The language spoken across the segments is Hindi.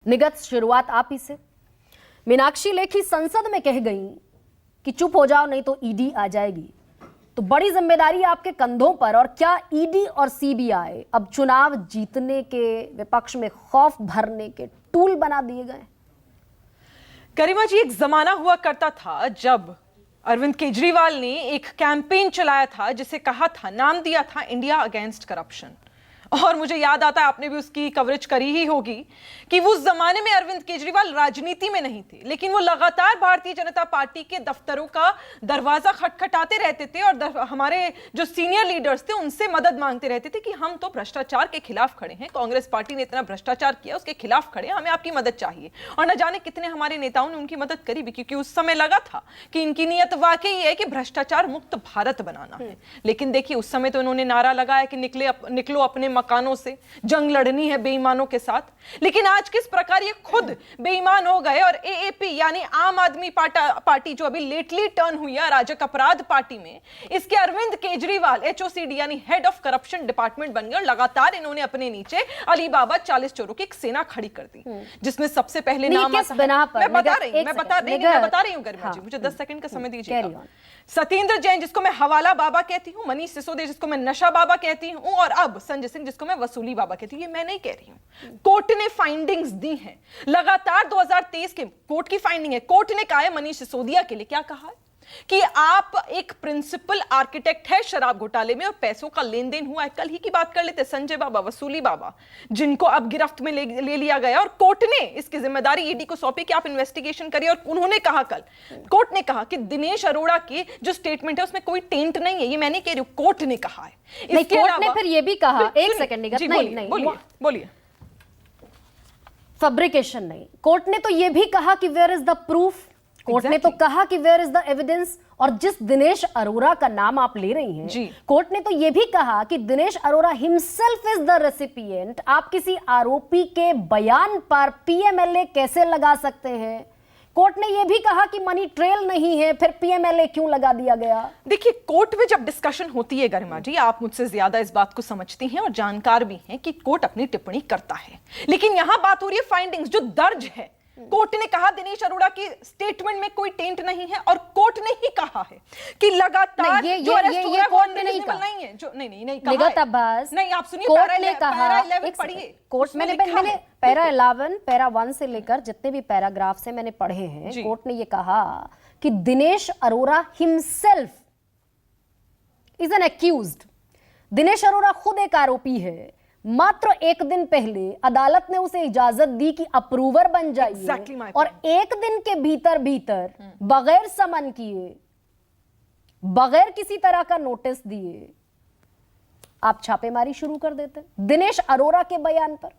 निगत शुरुआत आप ही से। मीनाक्षी लेखी संसद में कह गई कि चुप हो जाओ नहीं तो ईडी आ जाएगी, तो बड़ी जिम्मेदारी आपके कंधों पर। और क्या ईडी और सीबीआई अब चुनाव जीतने के, विपक्ष में खौफ भरने के टूल बना दिए गए? गरिमा जी, एक जमाना हुआ करता था जब अरविंद केजरीवाल ने एक कैंपेन चलाया था जिसे कहा था, नाम दिया था इंडिया अगेंस्ट करप्शन। और मुझे याद आता है, आपने भी उसकी कवरेज करी ही होगी, कि उस जमाने में अरविंद केजरीवाल राजनीति में नहीं थे, लेकिन वो लगातार भारतीय जनता पार्टी के दफ्तरों का दरवाजा खटखटाते रहते थे और हमारे जो सीनियर लीडर्स थे उनसे मदद मांगते रहते थे कि हम तो भ्रष्टाचार के खिलाफ खड़े हैं, कांग्रेस पार्टी ने इतना भ्रष्टाचार किया, उसके खिलाफ खड़े हैं, हमें आपकी मदद चाहिए। और न जाने कितने हमारे नेताओं ने उनकी मदद करी भी, क्योंकि उस समय लगा था कि इनकी नीयत वाकई है कि भ्रष्टाचार मुक्त भारत बनाना है। लेकिन देखिए, उस समय तो उन्होंने नारा लगाया कि निकलो अपने मकानों से, जंग लड़नी है बेईमानों के साथ। लेकिन आज किस प्रकार ये खुद बेईमान हो गए और एएपी यानी आम आदमी पार्टी जो अभी लेटली टर्न हुई है अराजक अपराध पार्टी में, इसके अरविंद केजरीवाल एचओसीडी यानी हेड ऑफ करप्शन डिपार्टमेंट बन गए। और लगातार इन्होंने अपने नीचे अलीबाबा 40 चोरों की एक सेना खड़ी कर दी, जिसमें सबसे पहले नाम आता है, मैं बता रही हूं गरिमा जी, मुझे 10 सेकंड का समय दीजिए। सत्येंद्र जैन जिसको मैं हवाला बाबा कहती हूं, मनीष सिसोदिया जिसको मैं नशा बाबा कहती हूं, और अब संजय सिंह जिसको मैं वसूली बाबा कहती हूं। ये मैं नहीं कह रही हूं, कोर्ट ने फाइंडिंग्स दी हैं लगातार। 2023 के कोर्ट की फाइंडिंग है। कोर्ट ने कहा है मनीष सिसोदिया के लिए, क्या कहा है कि आप एक प्रिंसिपल आर्किटेक्ट है शराब घोटाले में और पैसों का लेन देन हुआ है। कल ही की बात कर लेते, संजय बाबा, वसूली बाबा, जिनको अब गिरफ्त में ले लिया गया और कोर्ट ने इसकी जिम्मेदारी ईडी को सौंपी कि आप इन्वेस्टिगेशन करिए। और उन्होंने कहा, कल कोर्ट ने कहा कि दिनेश अरोड़ा की जो स्टेटमेंट है उसमें कोई टेंट नहीं है। ये मैं नहीं कह रही हूं, कोर्ट ने कहा है। कोर्ट ने फिर ये भी कहा, एक सेकंड निगत, नहीं बोलिए, फैब्रिकेशन नहीं, कोर्ट ने तो ये भी कहा कि where is the proof. Court ने तो कहा कि वेयर इज द एविडेंस। और जिस दिनेश अरोड़ा का नाम आप ले रही हैं, कोर्ट ने तो यह भी कहा कि Dinesh Arora himself is the recipient. आप किसी आरोपी के बयान पर पीएमएलए कैसे लगा सकते हैं? कोर्ट ने यह भी कहा कि मनी ट्रेल नहीं है, फिर पीएमएलए क्यों लगा दिया गया? देखिए, कोर्ट में जब डिस्कशन होती है गरिमा जी, आप मुझसे ज्यादा इस बात को समझती हैं और जानकार भी हैं कि कोर्ट अपनी टिप्पणी करता है। लेकिन यहां बात हो रही है फाइंडिंग्स जो दर्ज है। कोर्ट ने कहा दिनेश अरोड़ा की स्टेटमेंट में कोई टेंट नहीं है, और कोर्ट ने ही कहा है कि लगातार जो अरेस्ट हो रहा है वो अनरीजनेबल नहीं है। जो नहीं कहा निगत अब्बास, नहीं, आप सुनिए, कोर्ट ने कहा, पैरा 11 पढ़िए। कोर्ट मैंने पैरा 11, पैरा 1 से लेकर जितने भी पैराग्राफ से मैंने पढ़े हैं, कोर्ट ने ये कहा कि Dinesh Arora himself is an accused. Dinesh Arora खुद एक आरोपी है। मात्र एक दिन पहले अदालत ने उसे इजाजत दी कि अप्रूवर बन जाइए, और एक दिन के भीतर बगैर समन किए, बगैर किसी तरह का नोटिस दिए, आप छापेमारी शुरू कर देते दिनेश अरोड़ा के बयान पर।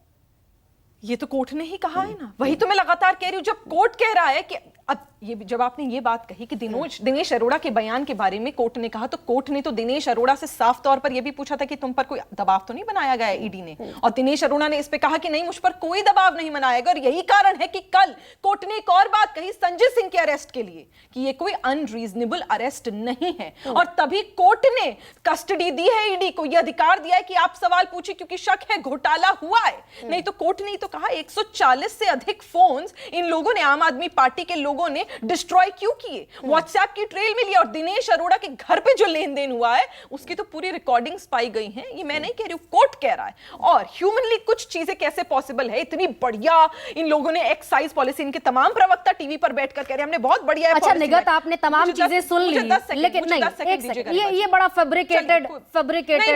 ये तो कोर्ट ने ही कहा है ना, वही तो मैं लगातार कह रही हूं। जब कोर्ट कह रहा है कि अब ये, जब आपने ये बात कही कि दिनेश अरोड़ा के बयान के बारे में कोर्ट ने कहा, तो कोर्ट ने तो दिनेश अरोड़ा से साफ तौर पर यह भी पूछा था कि तुम पर कोई दबाव तो नहीं बनाया गया ईडी ने, और दिनेश अरोड़ा ने इस पे कहा कि नहीं, मुझ पर कोई दबाव नहीं बनाया गया। और यही कारण है कि कल कोर्ट ने एक और बात कही संजय सिंह के अरेस्ट के लिए कि ये कोई अनरीजनेबल अरेस्ट नहीं है, और तभी कोर्ट ने कस्टडी दी है ईडी को, यह अधिकार दिया है कि आप सवाल पूछिए क्योंकि शक है घोटाला हुआ है। नहीं तो कोर्ट ने तो कहा 140 से अधिक फोन्स इन लोगों ने, आम आदमी पार्टी के लोगों ने डिस्ट्रॉय क्यों किए, व्हाट्सएप की ट्रेल मिली, और दिनेश अरोड़ा के घर पे जो लेन देन हुआ है उसकी तो पूरी रिकॉर्डिंग्स पाई गई हैं। ये मैं नहीं कह रही हूं, कोर्ट कह रहा है। और ह्यूमनली कुछ चीजें कैसे पॉसिबल है, इतनी बढ़िया इन लोगों ने एक्साइज पॉलिसी, इनके तमाम प्रवक्ता टीवी पर बैठकर कह रहे हैं हमने बहुत बढ़िया। अच्छा निगत, आपने तमाम चीजें सुन ली, लेकिन नहीं, ये बड़ा फैब्रिकेटेड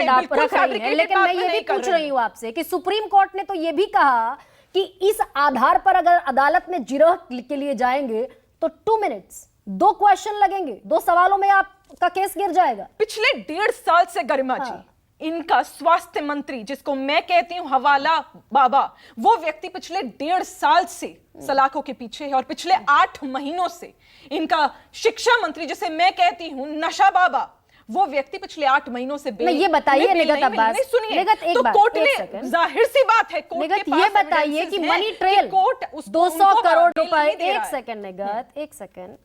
आप रख रही हैं। लेकिन मैं ये भी पूछ रही हूं आपसे कि सुप्रीम कोर्ट ने तो ये भी कहा कि इस आधार पर अगर अदालत में जिरह के लिए जाएंगे तो 2 मिनट्स, 2 क्वेश्चन लगेंगे, 2 सवालों में आपका केस गिर जाएगा। पिछले 1.5 साल से गरिमा जी, इनका स्वास्थ्य मंत्री, जिसको मैं कहती हूं हवाला बाबा, वो व्यक्ति पिछले 1.5 साल से सलाखों के पीछे है, और पिछले 8 महीनों से इनका शिक्षा मंत्री, जिसे मैं कहती हूं नशा बाबा, वो व्यक्ति पिछले 8 महीनों से नहीं, ये बताइए निगत अब्बास, निगत एक बात, कोर्ट ने जाहिर सी बात है, कोर्ट के पास ये बताइए कि मनी ट्रेल 200 करोड़ रुपए, एक सेकंड निगत, एक सेकंड,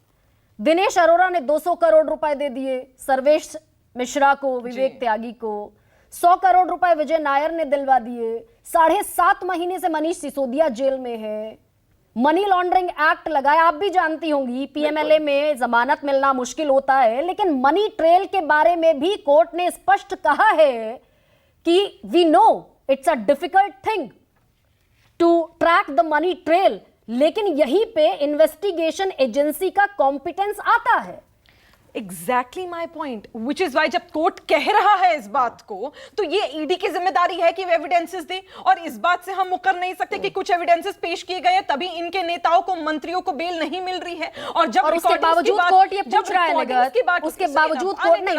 दिनेश अरोड़ा ने 200 करोड़ रुपए दे दिए सर्वेश मिश्रा को, विवेक त्यागी को, 100 करोड़ रुपए विजय नायर ने दिलवा दिए, 7.5 महीने से मनीष सिसोदिया जेल में है, मनी लॉन्ड्रिंग एक्ट लगाया, आप भी जानती होंगी पीएमएलए में जमानत मिलना मुश्किल होता है, लेकिन मनी ट्रेल के बारे में भी कोर्ट ने स्पष्ट कहा है कि we know it's a difficult thing to track the money trail, लेकिन यहीं पे इन्वेस्टिगेशन एजेंसी का कॉम्पिटेंस आता है। Exactly my point, which is why जब कोर्ट कह रहा है इस बात को, तो ये ईडी की जिम्मेदारी है कि वे एविडेंसेस दे, और इस बात से हम मुकर नहीं सकते कि कुछ एविडेंसेस पेश किए गए तभी इनके नेताओं को, मंत्रियों को बेल नहीं मिल रही है। और जब उसके बावजूद कोर्ट ये पूछ रहा है, उसके बावजूद कोर्ट नहीं,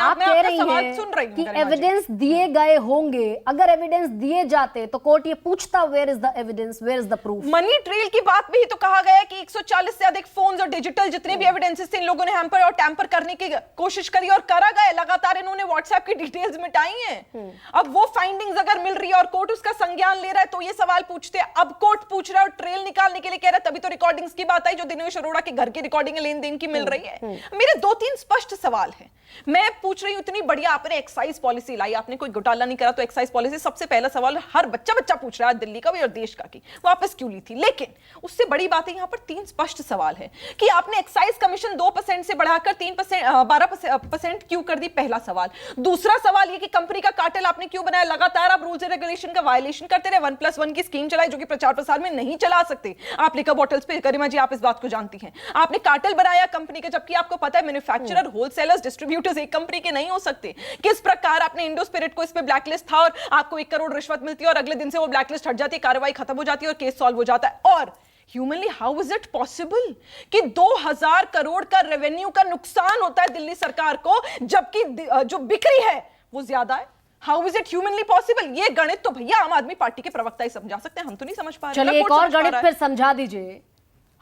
आप कह रही हैं कि एविडेंस दिए गए होंगे, अगर एविडेंस दिए जाते तो कोर्ट ये पूछता where is the evidence, where is the proof. Money trail की बात भी तो कहा गया कि 140 से अधिक फोन्स और डिजिटल जितने भी एविडेंसेस थे इन लोगों ने हैम्पर और टैंपर करने की कोशिश करी और करा गया। लगातार इन्होंने व्हाट्सएप की डिटेल्स मिटाई हैं। अब वो फाइंडिंग्स अगर मिल रही है और कोर्ट उसका संज्ञान ले रहा है तो ये सवाल पूछते हैं। अब कोर्ट पूछ रहा है और ट्रेल निकालने के लिए कह रहा है, तभी तो रिकॉर्डिंग्स की बात आई जो दिनेश अरोड़ा के घर की रिकॉर्डिंग लेन देन की मिल रही है। मेरे 2-3 स्पष्ट सवाल हैं। मैं पूछ रही हूं, इतनी बढ़िया आपने एक्साइज पॉलिसी लाई, आपने कोई घोटाला नहीं करा तो एक्साइज पॉलिसी, सबसे पहला सवाल हर बच्चा पूछ रहा है दिल्ली का भी और देश का, की वापस क्यों ली थी। लेकिन उससे बड़ी बात है, यहां पर 3 स्पष्ट सवाल है कि आपने एक्साइज कमीशन 2% से बढ़ाकर 12% क्यों कर दी, पहला सवाल। दूसरा सवाल ये कि कंपनी का कार्टेल आपने क्यों बनाया, लगातार आप रूल्स एंड रेगुलेशन का वायलेशन करते रहे, 1+1 की स्कीम चलाई जो कि प्रचार प्रसार में नहीं चला सकते आप, लिकर बॉटल्स पे, गरिमा जी आप इस बात को जानती हैं। आपने कार्टेल बनाया कंपनी का, जबकि आपको पता है मैन्युफैक्चरर, होलसेलर्स, डिस्ट्रीब्यूटर्स एक कंपनी के नहीं हो सकते। किस प्रकार आपने इंडो स्पिरिट को इस पे ब्लैकलिस्ट था और आपको 1 करोड़ रिश्वत मिलती है और अगले दिन से वो ब्लैकलिस्ट हट जाती है, कार्रवाई खत्म हो जाती है और केस सॉल्व हो जाता है। और humanly how is it possible कि 2000 करोड़ का रेवेन्यू का नुकसान होता है दिल्ली सरकार को, जबकि जो बिक्री है वो ज्यादा है। How is it humanly possible? ये गणित तो भैया आम आदमी पार्टी के प्रवक्ता ही समझा सकते हैं, हम तो नहीं समझ पा रहे। चलिए एक और गणित फिर समझा दीजिए।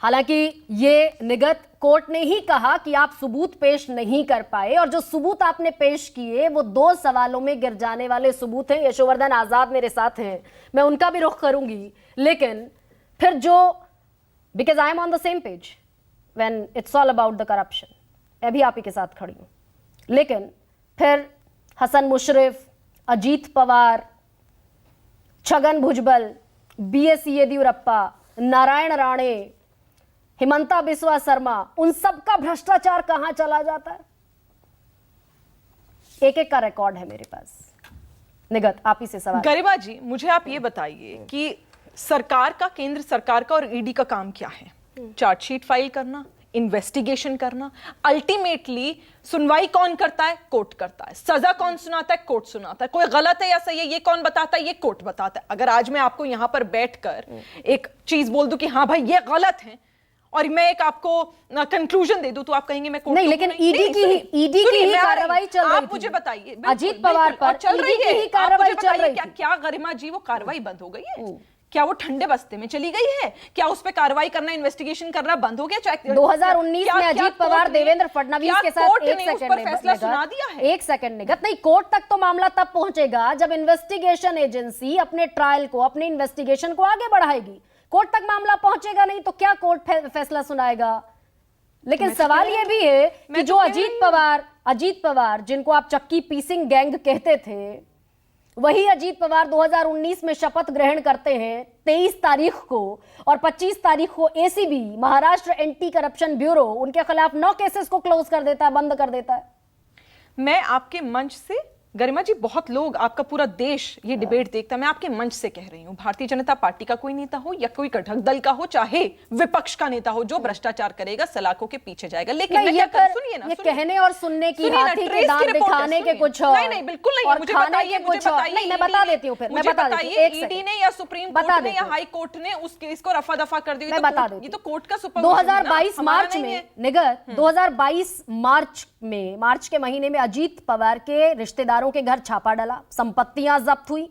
हालांकि ये निगत कोर्ट ने ही कहा कि आप सबूत पेश नहीं कर पाए, और जो सबूत आपने पेश किए वो 2 सवालों में गिर जाने वाले सबूत हैं। यशोवर्धन आजाद मेरे साथ हैं, मैं उनका भी रुख करूंगी, लेकिन फिर जो, because I am on the same page when it's all about the corruption, मैं भी आप ही के साथ खड़ी हूं, लेकिन फिर हसन मुशर्रफ, अजीत पवार, छगन भुजबल, BS येदियुरप्पा, नारायण राणे, हिमंता बिस्वा शर्मा, उन सबका भ्रष्टाचार कहां चला जाता है? एक का रिकॉर्ड है मेरे पास। निगत आप ही से सवाल। गरिमा जी मुझे आप ये बताइए कि सरकार का, केंद्र सरकार का और ईडी का काम क्या है? चार्जशीट फाइल करना, इन्वेस्टिगेशन करना, अल्टीमेटली सुनवाई कौन करता है? कोर्ट करता है। सजा कौन सुनाता है? कोर्ट सुनाता है। कोई गलत है या सही है ये कौन बताता है? ये कोर्ट बताता है। अगर आज मैं आपको यहां पर बैठकर एक चीज बोल दूं कि हाँ भाई ये गलत है और मैं एक आपको कंक्लूजन दे दूं तो आप कहेंगे मैं कोर्ट नहीं, लेकिन ईडी की ही कार्रवाई चल रही है। आप मुझे बताइए, अजीत पवार पर चल रही है कार्रवाई चल रही है। क्या गरिमा जी वो कार्रवाई बंद हो गई है? क्या वो ठंडे बस्ते में चली गई है? क्या उस पे कार्रवाई करना, इन्वेस्टिगेशन करना बंद हो गया? 2019 में अजीत पवार देवेंद्र फडणवीस के साथ फैसला सुना दिया है। एक सेकंड निगत, नहीं, कोर्ट तक तो मामला तब पहुंचेगा जब इन्वेस्टिगेशन एजेंसी अपने ट्रायल को, अपने इन्वेस्टिगेशन को आगे बढ़ाएगी। कोर्ट तक मामला पहुंचेगा नहीं तो क्या कोर्ट फैसला सुनाएगा? लेकिन सवाल यह भी है कि जो अजीत पवार जिनको आप चक्की पीसिंग गैंग कहते थे, वही अजीत पवार 2019 में शपथ ग्रहण करते हैं 23 तारीख को, और 25 तारीख को ACB, Maharashtra anti corruption bureau, उनके खिलाफ 9 केसेस को क्लोज कर देता है, बंद कर देता है। मैं आपके मंच से, गरिमा जी बहुत लोग, आपका पूरा देश ये डिबेट देखता है, मैं आपके मंच से कह रही हूं, भारतीय जनता पार्टी का कोई नेता हो या कोई घटक दल का हो, चाहे विपक्ष का नेता हो, जो भ्रष्टाचार करेगा सलाखों के पीछे जाएगा। लेकिन मैं क्या करूं? सुनिए ना, ये कहने और सुनने की, हाथी के दांत दिखाने के कुछ और, नहीं बिल्कुल नहीं, मुझे बताइए, नहीं मैं बता देती हूं, फिर मैं बता देती हूं। ईडी ने या सुप्रीम कोर्ट ने या हाई कोर्ट ने उस केस को रफा दफा कर दिया, मैं बता देती हूं। ये तो कोर्ट का सुपर 2022 मार्च में निगत 2022 मार्च के महीने में अजीत पवार के रिश्तेदारों के घर छापा डला, संपत्तियां जब्त हुई,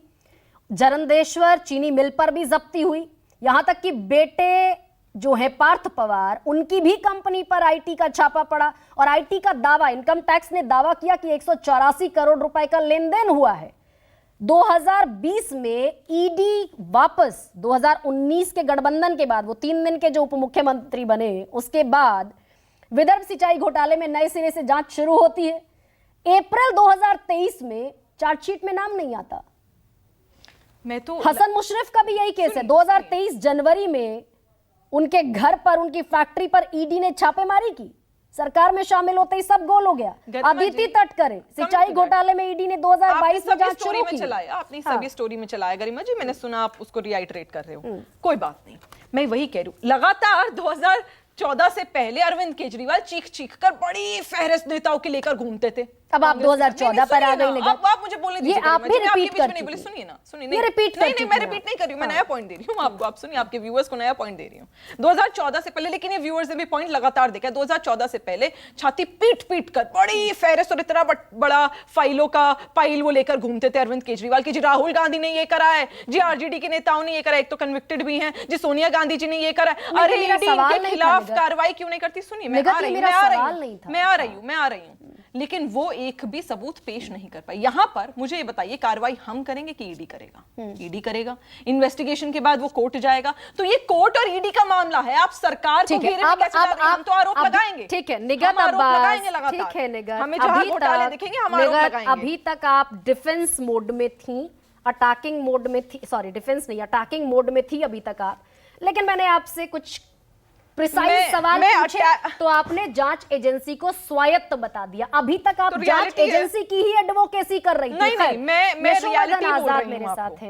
जरंदेश्वर चीनी मिल पर भी जब्ती हुई, यहां तक कि बेटे जो है पार्थ पवार, उनकी भी कंपनी पर आईटी का छापा पड़ा, और आईटी का दावा, इनकम टैक्स ने दावा किया कि 184 करोड़ रुपए का लेन देन हुआ है। 2020 में ईडी वापस 2019 के गठबंधन के बाद, वो 3 दिन के जो उप मुख्यमंत्री बने, उसके बाद विदर्भ सिंचाई घोटाले में नए सिरे से जांच शुरू होती है। अप्रैल 2023 में चार्जशीट में नाम नहीं आता। मैं तो हसन मुशर्रफ का भी यही केस है। 2023 जनवरी में उनके घर पर, उनकी फैक्ट्री पर ईडी ने छापेमारी की। सरकार में शामिल होते ही सब गोल हो गया। अदिति तटकरे सिंचाई घोटाले में ईडी ने 2022 में जांच शुरू की। चलाया आपने, सभी स्टोरी में चलाया गरिमा जी, मैंने सुना आप उसको रिआइटरेट कर रहे हो, कोई बात नहीं। मैं वही कह रही हूँ, लगातार 2014 से पहले अरविंद केजरीवाल चीख चीख कर बड़ी फहरिस्त नेताओं के लेकर घूमते थे। अब आप 2014 पर आ गई। आप मुझे बोलने दीजिए, ये आप भी रिपीट कर नहीं बोली, सुनिए ना, सुनिए। ये रिपीट कर नहीं, मैं रिपीट नहीं कर रही हूँ, मैं नया पॉइंट दे रही हूँ आपको। आप सुनिए, आपके व्यूअर्स को नया पॉइंट दे रही हूँ। 2014 से पहले, लेकिन ये व्यूअर्स ने भी पॉइंट लगातार देखा। 2014 से पहले छाती पीट पीट कर बड़ी फहरिस्त और इतना बड़ा फाइलों का फाइल वो लेकर घूमते थे अरविंद केजरीवाल की, जी राहुल गांधी ने ये करा है, जी आरजेडी के नेताओं ने ये करा है, एक तो कन्विक्टेड भी हैं, जी सोनिया गांधी जी ने ये करा है। अरे ईडी इनके खिलाफ कार्रवाई क्यों नहीं करती? सुनिए, मैं आ रही हूँ, लेकिन वो एक भी सबूत पेश नहीं कर पाई। यहां पर मुझे ये बताइए, कार्रवाई हम करेंगे कि ईडी करेगा? ईडी करेगा। इन्वेस्टिगेशन के बाद वो कोर्ट जाएगा, तो ये कोर्ट और ईडी का मामला है। आप सरकार को घेरे में कैसे डाल रहे हैं? हम तो आरोप लगाएंगे। ठीक है निगत अब्बास, ठीक है निगत, हमें जहां घोटाले दिखेंगे हम आरोप लगाएंगे। अभी तक आप डिफेंस मोड में थी, अटैकिंग मोड में थी, सॉरी डिफेंस नहीं, अटैकिंग मोड में थी अभी तक आप। लेकिन मैंने आपसे कुछ प्रिसाइज सवाल पूछे तो आपने जांच एजेंसी को स्वायत्त बता दिया। अभी तक आप जांच एजेंसी की ही एडवोकेसी कर रही थी। नहीं, मैं रियलिटी बोल रही हूं मेरे साथ हैं।